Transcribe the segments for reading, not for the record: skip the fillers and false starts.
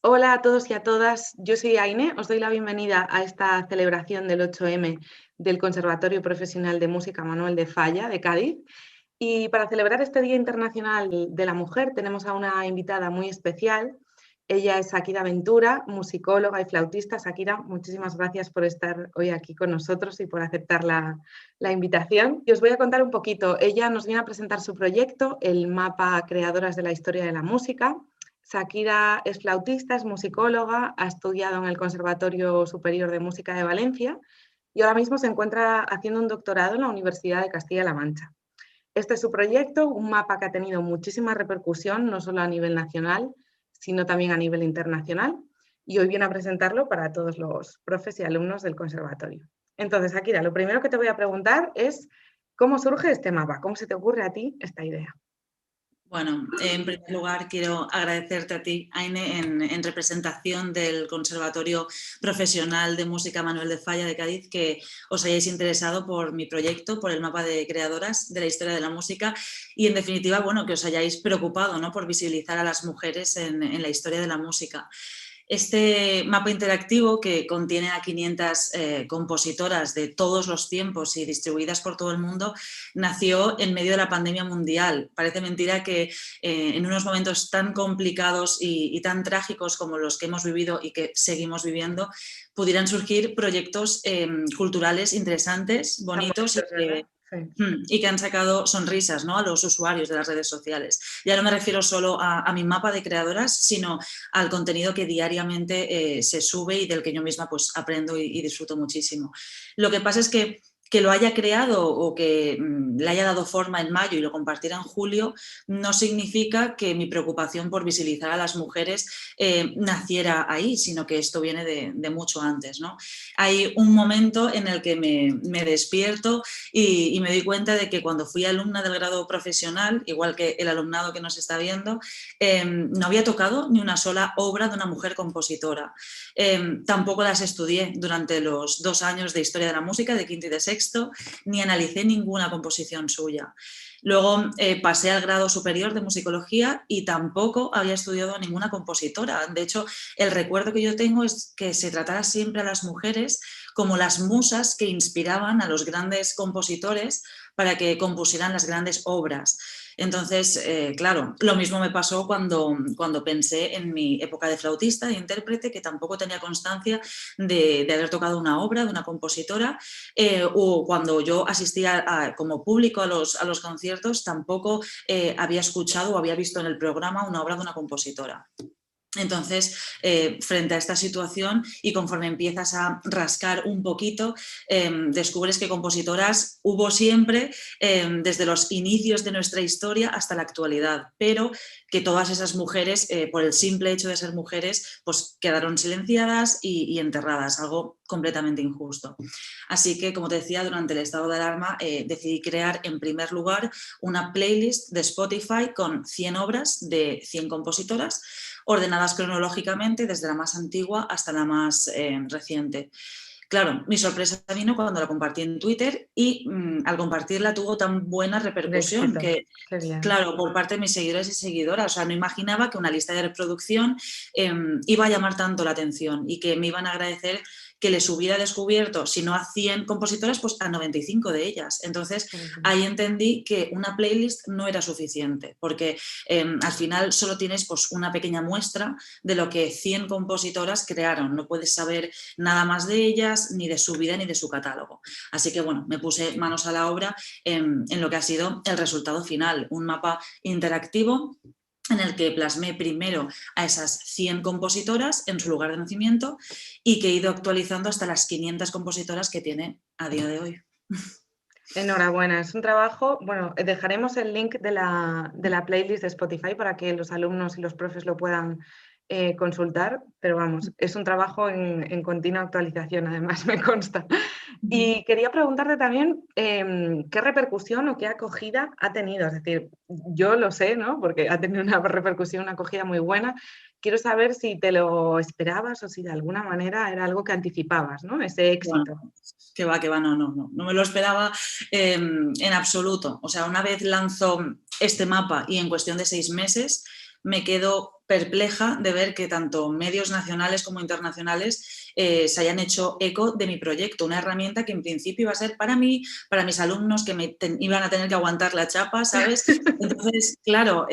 Hola a todos y a todas, yo soy Aine, os doy la bienvenida a esta celebración del 8M del Conservatorio Profesional de Música Manuel de Falla de Cádiz. Y para celebrar este Día Internacional de la Mujer tenemos a una invitada muy especial. Ella es Shakira Ventura, musicóloga y flautista. Shakira, muchísimas gracias por estar hoy aquí con nosotros y por aceptar la invitación. Y os voy a contar un poquito. Ella nos viene a presentar su proyecto, el mapa Creadoras de la Historia de la Música. Shakira es flautista, es musicóloga, ha estudiado en el Conservatorio Superior de Música de Valencia y ahora mismo se encuentra haciendo un doctorado en la Universidad de Castilla-La Mancha. Este es su proyecto, un mapa que ha tenido muchísima repercusión, no solo a nivel nacional, sino también a nivel internacional, y hoy viene a presentarlo para todos los profes y alumnos del conservatorio. Entonces, Shakira, lo primero que te voy a preguntar es, ¿cómo surge este mapa? ¿Cómo se te ocurre a ti esta idea? Bueno, en primer lugar quiero agradecerte a ti, Aine, en representación del Conservatorio Profesional de Música Manuel de Falla de Cádiz, que os hayáis interesado por mi proyecto, por el mapa de creadoras de la historia de la música y, en definitiva, bueno, que os hayáis preocupado, ¿no?, por visibilizar a las mujeres en la historia de la música. Este mapa interactivo, que contiene a 500 compositoras de todos los tiempos y distribuidas por todo el mundo, nació en medio de la pandemia mundial. Parece mentira que en unos momentos tan complicados y tan trágicos como los que hemos vivido y que seguimos viviendo, pudieran surgir proyectos culturales interesantes, Tan bonitos bonitos, ¿verdad? Sí. y que han sacado sonrisas, ¿no?, a los usuarios de las redes sociales. Ya no me refiero solo a mi mapa de creadoras, sino al contenido que diariamente se sube y del que yo misma pues aprendo y disfruto muchísimo. Lo que pasa es que lo haya creado o que le haya dado forma en mayo y lo compartiera en julio, no significa que mi preocupación por visibilizar a las mujeres naciera ahí, sino que esto viene de mucho antes, ¿no? Hay un momento en el que me despierto y me doy cuenta de que cuando fui alumna del grado profesional, igual que el alumnado que nos está viendo, no había tocado ni una sola obra de una mujer compositora. Tampoco las estudié durante los 2 años de Historia de la Música, de quinto y de sexto, ni analicé ninguna composición suya. Luego pasé al grado superior de musicología y tampoco había estudiado a ninguna compositora. De hecho, el recuerdo que yo tengo es que se tratara siempre a las mujeres como las musas que inspiraban a los grandes compositores para que compusieran las grandes obras. Entonces, claro, lo mismo me pasó cuando pensé en mi época de flautista, de intérprete, que tampoco tenía constancia de haber tocado una obra de una compositora, o cuando yo asistía como público a los conciertos, tampoco había escuchado o había visto en el programa una obra de una compositora. Entonces, frente a esta situación y conforme empiezas a rascar un poquito, descubres que compositoras hubo siempre, desde los inicios de nuestra historia hasta la actualidad, pero que todas esas mujeres, por el simple hecho de ser mujeres, pues quedaron silenciadas y enterradas, algo completamente injusto. Así que, como te decía, durante el estado de alarma decidí crear en primer lugar una playlist de Spotify con 100 obras de 100 compositoras, ordenadas cronológicamente desde la más antigua hasta la más reciente. Claro, mi sorpresa vino cuando la compartí en Twitter y al compartirla tuvo tan buena Un repercusión éxito. que, Qué bien. claro, por parte de mis seguidores y seguidoras, o sea, no imaginaba que una lista de reproducción iba a llamar tanto la atención y que me iban a agradecer que les hubiera descubierto, si no a 100 compositoras, pues a 95 de ellas. Entonces, ahí entendí que una playlist no era suficiente, porque al final solo tienes pues una pequeña muestra de lo que 100 compositoras crearon, no puedes saber nada más de ellas, ni de su vida, ni de su catálogo. Así que, bueno, me puse manos a la obra en lo que ha sido el resultado final, un mapa interactivo en el que plasmé primero a esas 100 compositoras en su lugar de nacimiento y que he ido actualizando hasta las 500 compositoras que tiene a día de hoy. Enhorabuena, es un trabajo, bueno, dejaremos el link de la playlist de Spotify para que los alumnos y los profes lo puedan consultar, pero vamos, es un trabajo en continua actualización, además me consta. Y quería preguntarte también qué repercusión o qué acogida ha tenido, es decir, yo lo sé, ¿no?, porque ha tenido una repercusión, una acogida muy buena. Quiero saber si te lo esperabas o si de alguna manera era algo que anticipabas, ¿no?, ese Bueno, éxito. que va, no me lo esperaba en absoluto. O sea, una vez lanzo este mapa y en cuestión de 6 meses me quedo perpleja de ver que tanto medios nacionales como internacionales se hayan hecho eco de mi proyecto, una herramienta que en principio iba a ser para mí, para mis alumnos que iban a tener que aguantar la chapa, ¿sabes? Entonces, claro,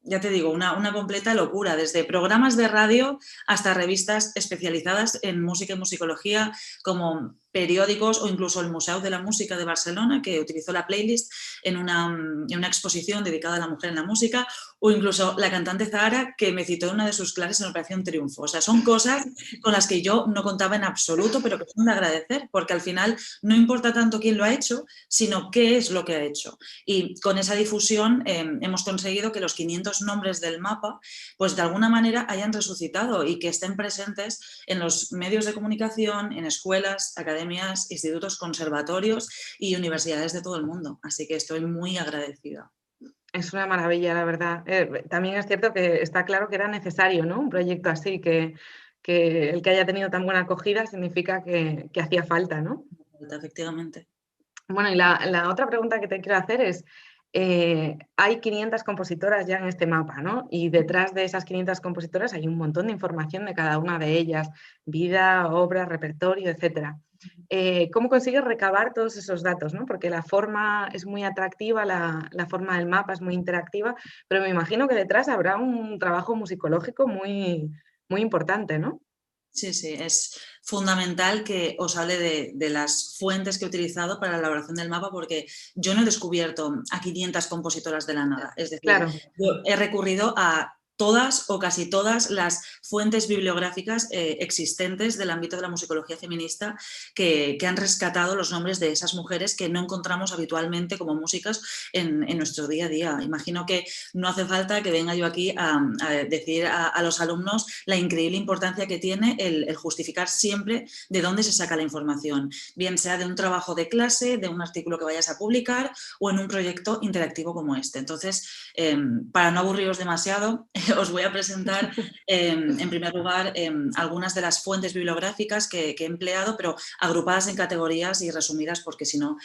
ya te digo, una completa locura, desde programas de radio hasta revistas especializadas en música y musicología, como periódicos o incluso el Museu de la Música de Barcelona, que utilizó la playlist en una exposición dedicada a la mujer en la música, o incluso la cantante Zahara, que me citó en una de sus clases en Operación Triunfo. O sea, son cosas con las que yo no contaba en absoluto, pero que son de agradecer, porque al final no importa tanto quién lo ha hecho, sino qué es lo que ha hecho. Y con esa difusión hemos conseguido que los 500 nombres del mapa, pues de alguna manera hayan resucitado y que estén presentes en los medios de comunicación, en escuelas, academias, institutos, conservatorios y universidades de todo el mundo. Así que estoy muy agradecida. Es una maravilla, la verdad. También es cierto que está claro que era necesario, ¿no? Un proyecto así, que el que haya tenido tan buena acogida significa que hacía falta, ¿no? Efectivamente. Bueno, y la otra pregunta que te quiero hacer es, hay 500 compositoras ya en este mapa, ¿no? Y detrás de esas 500 compositoras hay un montón de información de cada una de ellas, vida, obra, repertorio, etcétera. ¿Cómo consigues recabar todos esos datos, ¿no? Porque la forma es muy atractiva, la forma del mapa es muy interactiva, pero me imagino que detrás habrá un trabajo musicológico muy, muy importante, ¿no? Sí, sí, es fundamental que os hable de las fuentes que he utilizado para la elaboración del mapa, porque yo no he descubierto a 500 compositoras de la nada. Es decir, Claro. yo he recurrido a todas o casi todas las fuentes bibliográficas existentes del ámbito de la musicología feminista que han rescatado los nombres de esas mujeres que no encontramos habitualmente como músicas en nuestro día a día. Imagino que no hace falta que venga yo aquí a decir a los alumnos la increíble importancia que tiene el justificar siempre de dónde se saca la información, bien sea de un trabajo de clase, de un artículo que vayas a publicar o en un proyecto interactivo como este. Entonces, para no aburriros demasiado, os voy a presentar en primer lugar algunas de las fuentes bibliográficas que he empleado, pero agrupadas en categorías y resumidas porque si no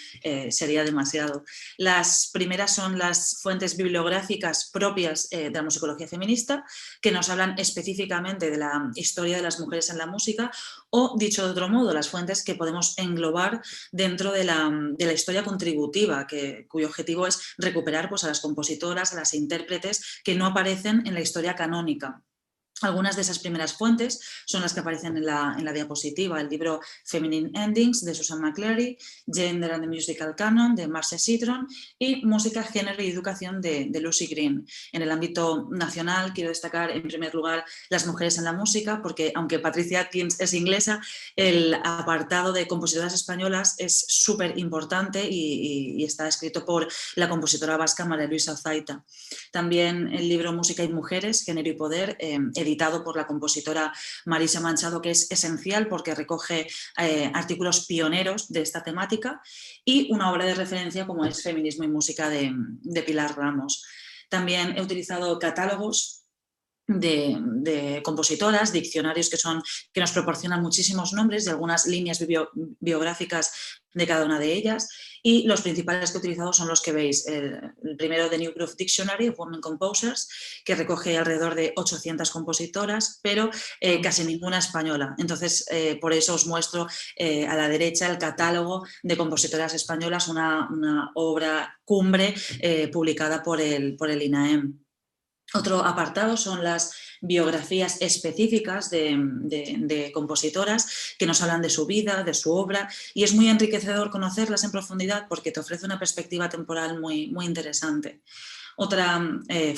sería demasiado. Las primeras son las fuentes bibliográficas propias de la musicología feminista, que nos hablan específicamente de la historia de las mujeres en la música, o dicho de otro modo, las fuentes que podemos englobar dentro de la historia contributiva, cuyo objetivo es recuperar pues, a las compositoras, a las intérpretes que no aparecen en la historia canónica. Algunas de esas primeras fuentes son las que aparecen en la diapositiva, el libro Feminine Endings de Susan McClary, Gender and the Musical Canon de Marcia Citron y Música, Género y Educación de Lucy Green. En el ámbito nacional quiero destacar en primer lugar las mujeres en la música, porque aunque Patricia Atkins es inglesa, el apartado de compositoras españolas es súper importante y está escrito por la compositora vasca María Luisa Zaita. También el libro Música y Mujeres, Género y Poder, editado por la compositora Marisa Manchado, que es esencial porque recoge artículos pioneros de esta temática, y una obra de referencia como es Feminismo y Música de Pilar Ramos. También he utilizado catálogos de compositoras, diccionarios que nos proporcionan muchísimos nombres y algunas líneas biográficas de cada una de ellas, y los principales que he utilizado son los que veis. El primero, The New Groove Dictionary of Women Composers, que recoge alrededor de 800 compositoras, pero casi ninguna española. Entonces, por eso os muestro a la derecha el catálogo de compositoras españolas, una obra cumbre publicada por el INAEM. Otro apartado son las biografías específicas de compositoras que nos hablan de su vida, de su obra, y es muy enriquecedor conocerlas en profundidad porque te ofrece una perspectiva temporal muy, muy interesante. Otra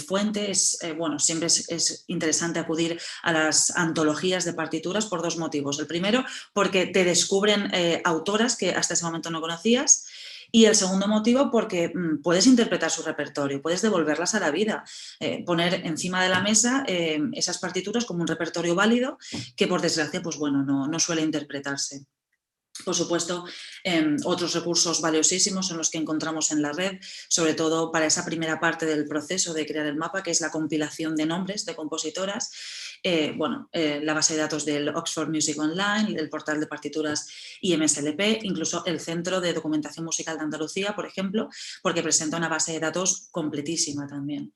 fuente es, siempre es interesante acudir a las antologías de partituras por dos motivos. El primero, porque te descubren autoras que hasta ese momento no conocías. Y el segundo motivo, porque puedes interpretar su repertorio, puedes devolverlas a la vida, poner encima de la mesa esas partituras como un repertorio válido que, por desgracia, pues bueno, no suele interpretarse. Por supuesto, otros recursos valiosísimos son los que encontramos en la red, sobre todo para esa primera parte del proceso de crear el mapa, que es la compilación de nombres de compositoras. La base de datos del Oxford Music Online, el portal de partituras IMSLP, incluso el Centro de Documentación Musical de Andalucía, por ejemplo, porque presenta una base de datos completísima también.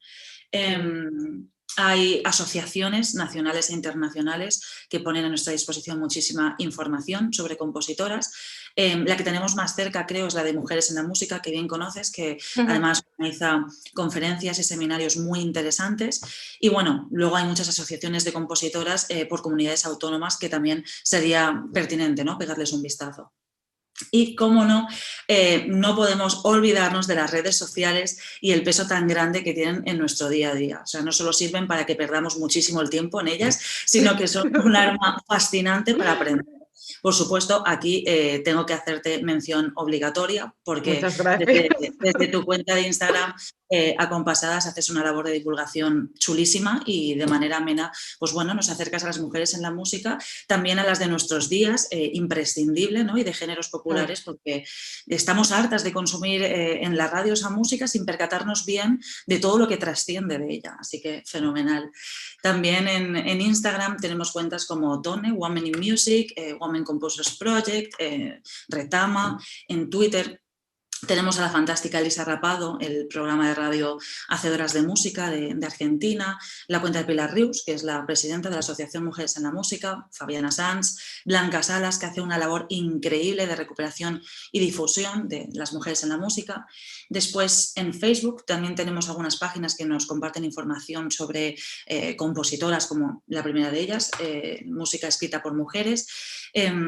Hay asociaciones nacionales e internacionales que ponen a nuestra disposición muchísima información sobre compositoras. La que tenemos más cerca, creo, es la de Mujeres en la Música, que bien conoces, que además organiza conferencias y seminarios muy interesantes. Y bueno, luego hay muchas asociaciones de compositoras por comunidades autónomas que también sería pertinente, ¿no?, pegarles un vistazo. Y, cómo no, no podemos olvidarnos de las redes sociales y el peso tan grande que tienen en nuestro día a día. O sea, no solo sirven para que perdamos muchísimo el tiempo en ellas, sino que son un arma fascinante para aprender. Por supuesto, aquí tengo que hacerte mención obligatoria porque Muchas gracias. desde tu cuenta de Instagram, Acompasadas, haces una labor de divulgación chulísima y de manera amena, pues bueno, nos acercas a las mujeres en la música, también a las de nuestros días, imprescindible, ¿no?, y de géneros populares, porque estamos hartas de consumir en la radio esa música sin percatarnos bien de todo lo que trasciende de ella, así que fenomenal. También en Instagram tenemos cuentas como Tone, Women in Music, Women Composers Project, Retama. En Twitter tenemos a la fantástica Elisa Rapado, el programa de radio Hacedoras de Música de Argentina, la cuenta de Pilar Rius, que es la presidenta de la Asociación Mujeres en la Música, Fabiana Sanz, Blanca Salas, que hace una labor increíble de recuperación y difusión de las mujeres en la música. Después, en Facebook también tenemos algunas páginas que nos comparten información sobre compositoras, como la primera de ellas, música escrita por mujeres.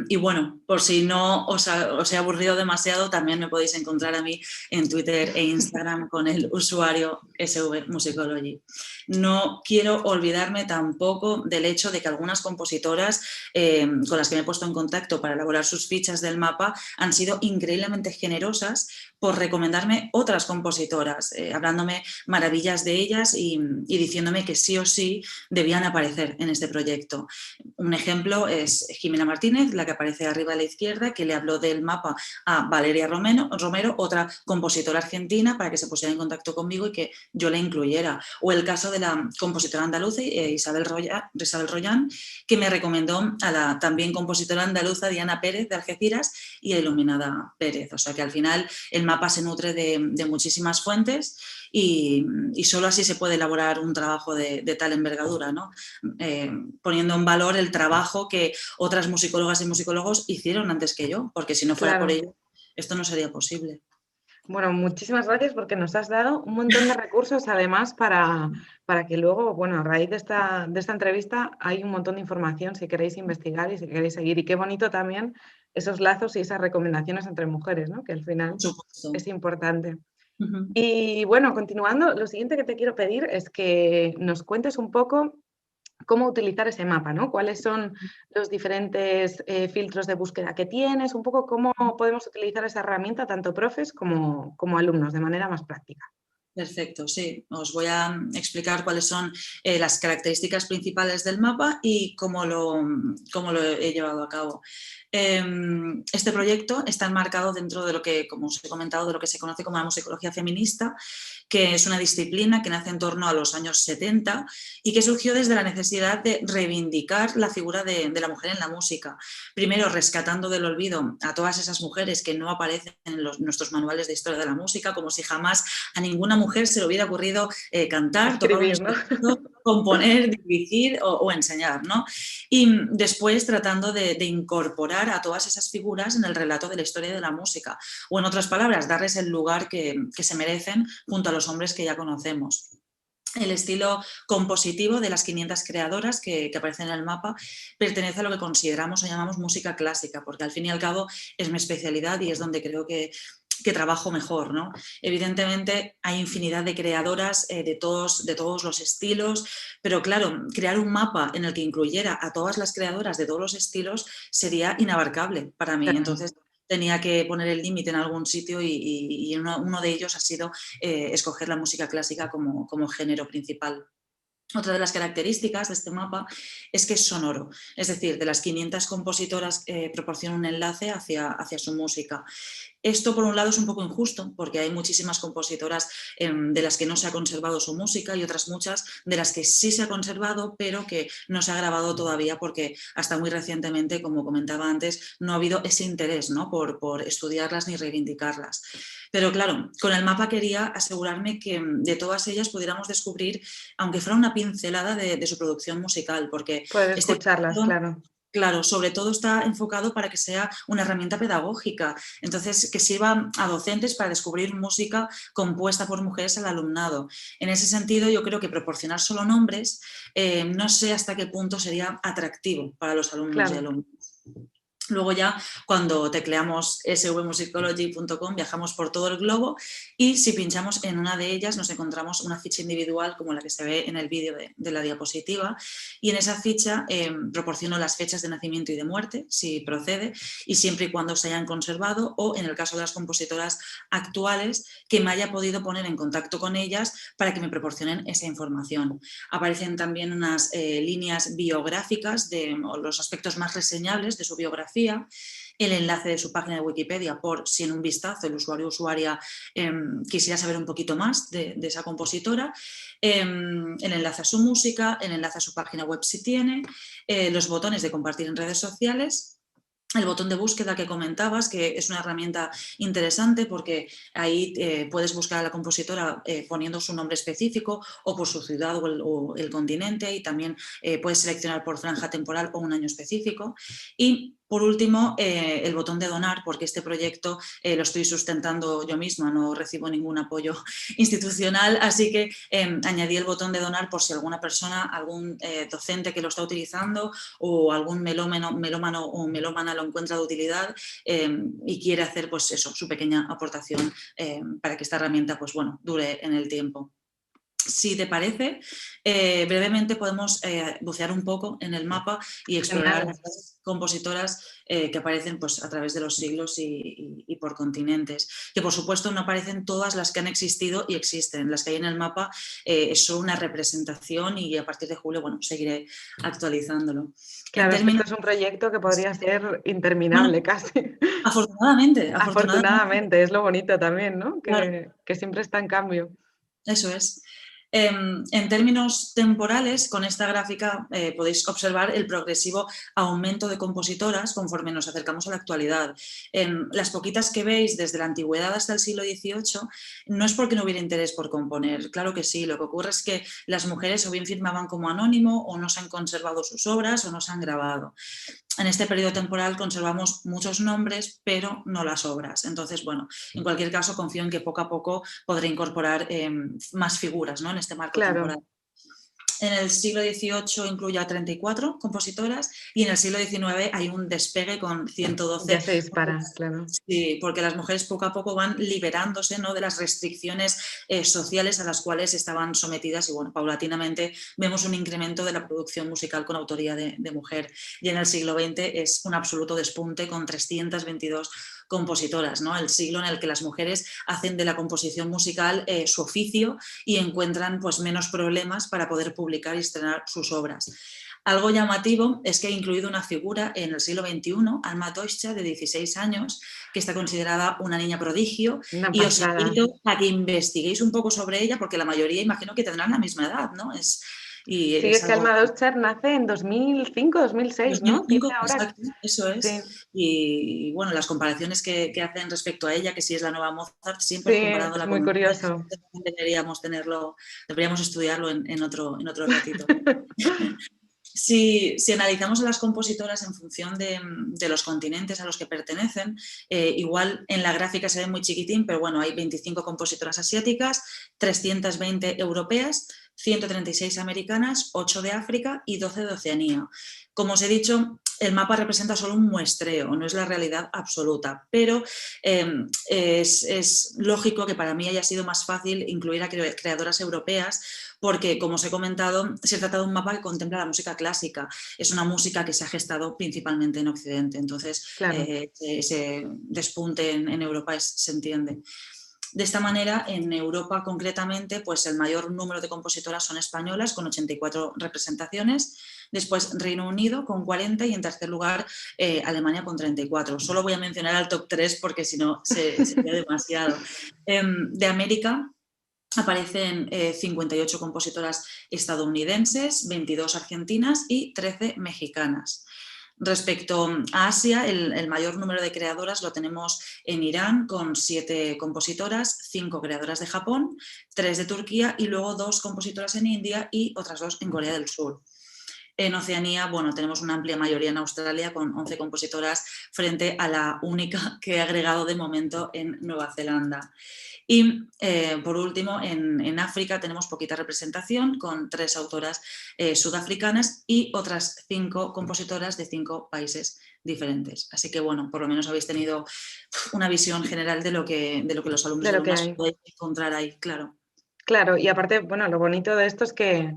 Y bueno, por si no os he aburrido demasiado, también me podéis encontrar a mí en Twitter e Instagram con el usuario SV Musicology. No quiero olvidarme tampoco del hecho de que algunas compositoras con las que me he puesto en contacto para elaborar sus fichas del mapa han sido increíblemente generosas por recomendarme otras compositoras, hablándome maravillas de ellas y diciéndome que sí o sí debían aparecer en este proyecto. Un ejemplo es Jimena Martínez, la que aparece arriba a la izquierda, que le habló del mapa a Valeria Romero, otra compositora argentina, para que se pusiera en contacto conmigo y que yo la incluyera. O el caso de la compositora andaluza Isabel Royán, que me recomendó a la también compositora andaluza Diana Pérez de Algeciras y a Iluminada Pérez. O sea que al final el mapa se nutre de muchísimas fuentes y solo así se puede elaborar un trabajo de tal envergadura, ¿no? Poniendo en valor el trabajo que otras musicólogas y musicólogos hicieron antes que yo, porque si no fuera por ello, esto no sería posible. Bueno, muchísimas gracias porque nos has dado un montón de recursos además para que luego, bueno, a raíz de esta entrevista hay un montón de información si queréis investigar y si queréis seguir. Y qué bonito también esos lazos y esas recomendaciones entre mujeres, ¿no?, que al final es importante. Y bueno, continuando, lo siguiente que te quiero pedir es que nos cuentes un poco cómo utilizar ese mapa, ¿no? ¿Cuáles son los diferentes filtros de búsqueda que tienes? Un poco cómo podemos utilizar esa herramienta, tanto profes como alumnos, de manera más práctica. Perfecto, sí. Os voy a explicar cuáles son las características principales del mapa y cómo lo he llevado a cabo. Este proyecto está enmarcado dentro de lo que, como os he comentado, de lo que se conoce como la musicología feminista, que es una disciplina que nace en torno a los años 70 y que surgió desde la necesidad de reivindicar la figura de la mujer en la música. Primero, rescatando del olvido a todas esas mujeres que no aparecen en nuestros manuales de historia de la música, como si jamás a ninguna mujer se le hubiera ocurrido cantar, escribir, tocar un ¿no? instrumento, componer, dirigir o enseñar, ¿no? Y después tratando de incorporar a todas esas figuras en el relato de la historia de la música, o en otras palabras, darles el lugar que se merecen junto a los hombres que ya conocemos. El estilo compositivo de las 500 creadoras que aparecen en el mapa pertenece a lo que consideramos o llamamos música clásica, porque al fin y al cabo es mi especialidad y es donde creo que trabajo mejor, ¿no? Evidentemente hay infinidad de creadoras de todos los estilos, pero claro, crear un mapa en el que incluyera a todas las creadoras de todos los estilos sería inabarcable para mí. Entonces tenía que poner el límite en algún sitio y uno de ellos ha sido escoger la música clásica como género principal. Otra de las características de este mapa es que es sonoro, es decir, de las 500 compositoras proporciona un enlace hacia su música. Esto, por un lado, es un poco injusto, porque hay muchísimas compositoras de las que no se ha conservado su música y otras muchas de las que sí se ha conservado, pero que no se ha grabado todavía porque hasta muy recientemente, como comentaba antes, no ha habido ese interés, ¿no?, por estudiarlas ni reivindicarlas. Pero claro, con el mapa quería asegurarme que de todas ellas pudiéramos descubrir, aunque fuera una pincelada de su producción musical, porque Poder este escucharlas, proyecto, claro. claro, sobre todo está enfocado para que sea una herramienta pedagógica, entonces que sirva a docentes para descubrir música compuesta por mujeres al alumnado. En ese sentido, yo creo que proporcionar solo nombres, no sé hasta qué punto sería atractivo para los alumnos y Claro. alumnas. Luego ya, cuando tecleamos svmusicology.com, viajamos por todo el globo y si pinchamos en una de ellas nos encontramos una ficha individual como la que se ve en el vídeo de la diapositiva, y en esa ficha proporciono las fechas de nacimiento y de muerte, si procede, y siempre y cuando se hayan conservado, o en el caso de las compositoras actuales, que me haya podido poner en contacto con ellas para que me proporcionen esa información. Aparecen también unas líneas biográficas de los aspectos más reseñables de su biografía, el enlace de su página de Wikipedia por si en un vistazo el usuario o usuaria quisiera saber un poquito más de esa compositora, el enlace a su música, el enlace a su página web si tiene, los botones de compartir en redes sociales, el botón de búsqueda que comentabas, que es una herramienta interesante porque ahí puedes buscar a la compositora poniendo su nombre específico o por su ciudad o el continente, y también puedes seleccionar por franja temporal o un año específico. Y por último, el botón de donar, porque este proyecto lo estoy sustentando yo misma, no recibo ningún apoyo institucional, así que añadí el botón de donar por si alguna persona, algún docente que lo está utilizando o algún melómano o melómana lo encuentra de utilidad y quiere hacer, pues eso, su pequeña aportación para que esta herramienta, pues bueno, dure en el tiempo. Si te parece, brevemente podemos bucear un poco en el mapa y explorar Genial. las compositoras que aparecen, pues, a través de los siglos y por continentes. Que por supuesto no aparecen todas las que han existido y existen. Las que hay en el mapa es solo una representación y a partir de julio, bueno, seguiré actualizándolo. En Claro, es que esto términos... es un proyecto que podría ser interminable casi. Afortunadamente, afortunadamente. Afortunadamente, es lo bonito también, ¿no? Claro. Que siempre está en cambio. Eso es. En términos temporales, con esta gráfica podéis observar el progresivo aumento de compositoras conforme nos acercamos a la actualidad. Las poquitas que veis desde la antigüedad hasta el siglo XVIII no es porque no hubiera interés por componer, claro que sí, lo que ocurre es que las mujeres o bien firmaban como anónimo o no se han conservado sus obras o no se han grabado. En este periodo temporal conservamos muchos nombres, pero no las obras. Entonces, bueno, en cualquier caso, confío en que poco a poco podré incorporar más figuras, ¿no?, en este marco temporal. Claro, En el siglo XVIII incluye a 34 compositoras y en el siglo XIX hay un despegue con 112. ya se dispara, claro. Sí, porque las mujeres poco a poco van liberándose, ¿no?, de las restricciones sociales a las cuales estaban sometidas y, bueno, paulatinamente vemos un incremento de la producción musical con autoría de mujer. Y en el siglo XX es un absoluto despunte con 322 compositoras, ¿no?, el siglo en el que las mujeres hacen de la composición musical su oficio y encuentran, pues, menos problemas para poder publicar y estrenar sus obras. Algo llamativo es que he incluido una figura en el siglo XXI, Alma Toischa, de 16 años, que está considerada una niña prodigio, Una y os pasada. invito a que investiguéis un poco sobre ella, porque la mayoría imagino que tendrán la misma edad, ¿no? Y Sí, es es que algo... Alma Doster nace en 2005, 2006, ¿no? Tiene 2005, ahora... exacto, eso Sí, es. Y bueno, las comparaciones que hacen respecto a ella, que si es la nueva Mozart, sí, siempre es comparándola muy con mujeres, curioso. deberíamos estudiarlo en otro ratito. Si analizamos a las compositoras en función de los continentes a los que pertenecen, igual en la gráfica se ve muy chiquitín, pero bueno, hay 25 compositoras asiáticas, 320 europeas, 136 americanas, 8 de África y 12 de Oceanía. Como os he dicho, el mapa representa solo un muestreo, no es la realidad absoluta, pero es lógico que para mí haya sido más fácil incluir a creadoras europeas porque, como os he comentado, se trata de un mapa que contempla la música clásica. Es una música que se ha gestado principalmente en Occidente, entonces Claro, ese despunte en Europa se entiende. De esta manera, en Europa concretamente, pues el mayor número de compositoras son españolas, con 84 representaciones, después Reino Unido con 40 y en tercer lugar Alemania con 34. Solo voy a mencionar al top 3 porque si no sería demasiado. De América aparecen 58 compositoras estadounidenses, 22 argentinas y 13 mexicanas. Respecto a Asia, el mayor número de creadoras lo tenemos en Irán con 7 compositoras, 5 creadoras de Japón, 3 de Turquía y luego 2 compositoras en India y otras 2 en Corea del Sur. En Oceanía, bueno, tenemos una amplia mayoría en Australia con 11 compositoras frente a la única que he agregado de momento en Nueva Zelanda. Y por último, en África tenemos poquita representación con 3 autoras sudafricanas y otras 5 compositoras de 5 países diferentes. Así que bueno, por lo menos habéis tenido una visión general de lo que los alumnos y alumnas podéis encontrar ahí, claro. Claro, y aparte, bueno, lo bonito de esto es que,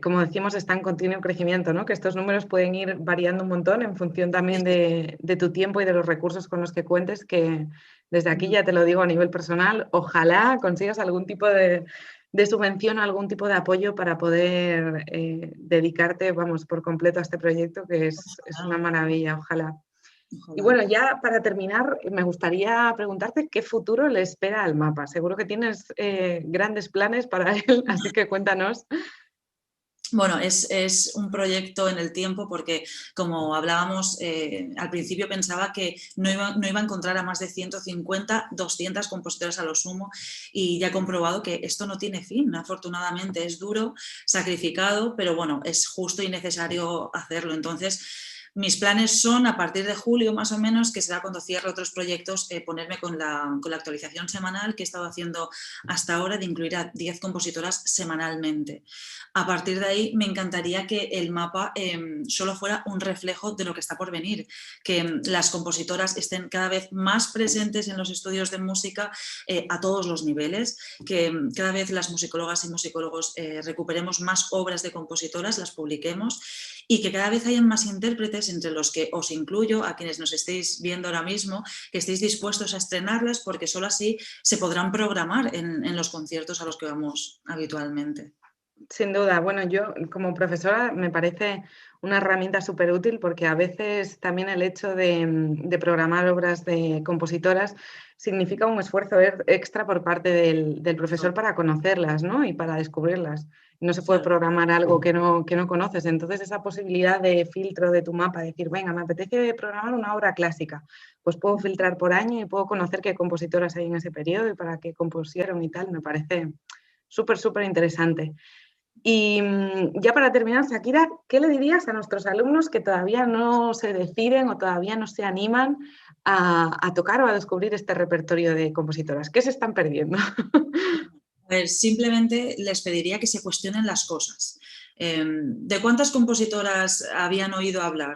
como decimos, está en continuo crecimiento, ¿no? Que estos números pueden ir variando un montón en función también de tu tiempo y de los recursos con los que cuentes, que desde aquí ya te lo digo a nivel personal, ojalá consigas algún tipo de subvención, algún tipo de apoyo para poder dedicarte, vamos, por completo a este proyecto, que es una maravilla, ojalá. Y bueno, ya para terminar, me gustaría preguntarte qué futuro le espera al mapa. Seguro que tienes grandes planes para él, así que cuéntanos. Bueno, es un proyecto en el tiempo porque, como hablábamos, al principio pensaba que no iba a encontrar a más de 150, 200 compositoras a lo sumo y ya he comprobado que esto no tiene fin, afortunadamente. Es duro, sacrificado, pero bueno, es justo y necesario hacerlo. Entonces, mis planes son, a partir de julio más o menos, que será cuando cierre otros proyectos, ponerme con la actualización semanal que he estado haciendo hasta ahora, de incluir a 10 compositoras semanalmente. A partir de ahí me encantaría que el mapa solo fuera un reflejo de lo que está por venir, que las compositoras estén cada vez más presentes en los estudios de música a todos los niveles, que cada vez las musicólogas y musicólogos recuperemos más obras de compositoras, las publiquemos y que cada vez hayan más intérpretes, entre los que os incluyo, a quienes nos estéis viendo ahora mismo, que estéis dispuestos a estrenarlas, porque solo así se podrán programar en los conciertos a los que vamos habitualmente. Sin duda. Bueno, yo como profesora me parece una herramienta súper útil porque a veces también el hecho de programar obras de compositoras significa un esfuerzo extra por parte del profesor para conocerlas, ¿no? Y para descubrirlas. No se puede programar algo que no conoces. Entonces, esa posibilidad de filtro de tu mapa, decir, venga, me apetece programar una obra clásica, pues puedo filtrar por año y puedo conocer qué compositoras hay en ese periodo y para qué compusieron y tal. Me parece súper, súper interesante. Y ya para terminar, Shakira, ¿qué le dirías a nuestros alumnos que todavía no se deciden o todavía no se animan a tocar o a descubrir este repertorio de compositoras? ¿Qué se están perdiendo? A ver, simplemente les pediría que se cuestionen las cosas. ¿De cuántas compositoras habían oído hablar?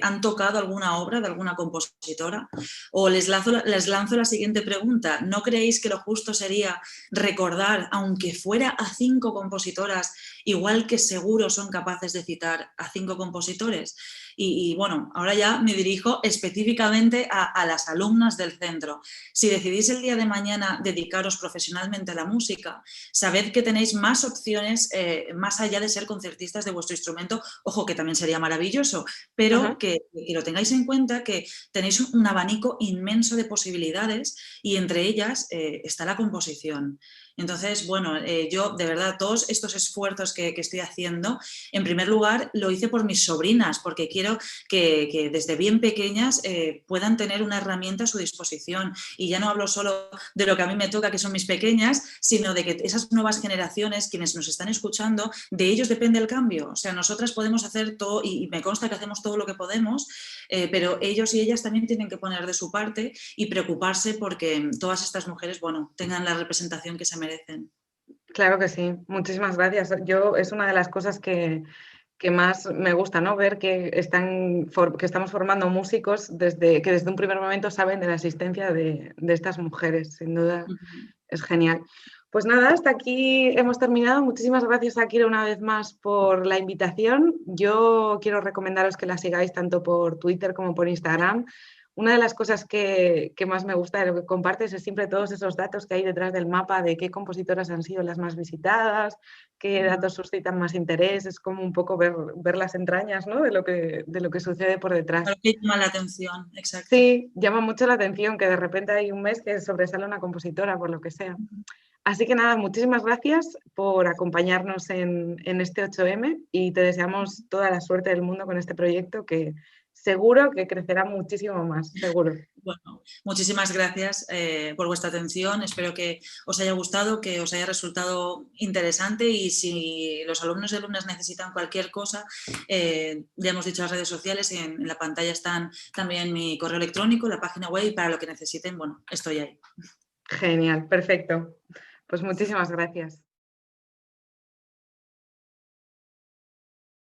¿Han tocado alguna obra de alguna compositora? O les lanzo la siguiente pregunta. ¿No creéis que lo justo sería recordar, aunque fuera a 5 compositoras, igual que seguro son capaces de citar a 5 compositores? Y bueno, ahora ya me dirijo específicamente a las alumnas del centro. Si decidís el día de mañana dedicaros profesionalmente a la música, sabed que tenéis más opciones más allá de ser concertistas de vuestro instrumento. Ojo, que también sería maravilloso, pero que lo tengáis en cuenta, que tenéis un abanico inmenso de posibilidades y entre ellas está la composición. Entonces, bueno, yo de verdad todos estos esfuerzos que estoy haciendo, en primer lugar lo hice por mis sobrinas, porque quiero que desde bien pequeñas puedan tener una herramienta a su disposición. Y ya no hablo solo de lo que a mí me toca, que son mis pequeñas, sino de que esas nuevas generaciones, quienes nos están escuchando, de ellos depende el cambio. O sea, nosotras podemos hacer todo, y me consta que hacemos todo lo que podemos, pero ellos y ellas también tienen que poner de su parte y preocuparse porque todas estas mujeres, bueno, tengan la representación que se merecen. Claro que sí, muchísimas gracias. Es una de las cosas que más me gusta, ¿no? Ver que estamos formando músicos que desde un primer momento saben de la existencia de estas mujeres, sin duda. Es genial. Pues nada, hasta aquí hemos terminado. Muchísimas gracias, Akira, una vez más por la invitación. Yo quiero recomendaros que la sigáis tanto por Twitter como por Instagram, una de las cosas que más me gusta de lo que compartes es siempre todos esos datos que hay detrás del mapa de qué compositoras han sido las más visitadas, qué datos suscitan más interés, es como un poco ver las entrañas, ¿no? de lo que sucede por detrás. Claro que llama la atención, exacto. Sí, llama mucho la atención que de repente hay un mes que sobresale una compositora, por lo que sea. Así que nada, muchísimas gracias por acompañarnos en este 8M y te deseamos toda la suerte del mundo con este proyecto que seguro que crecerá muchísimo más, seguro. Bueno, muchísimas gracias por vuestra atención. Espero que os haya gustado, que os haya resultado interesante y si los alumnos y alumnas necesitan cualquier cosa, ya hemos dicho las redes sociales y en la pantalla están también mi correo electrónico, la página web y para lo que necesiten, bueno, estoy ahí. Genial, perfecto. Pues muchísimas gracias.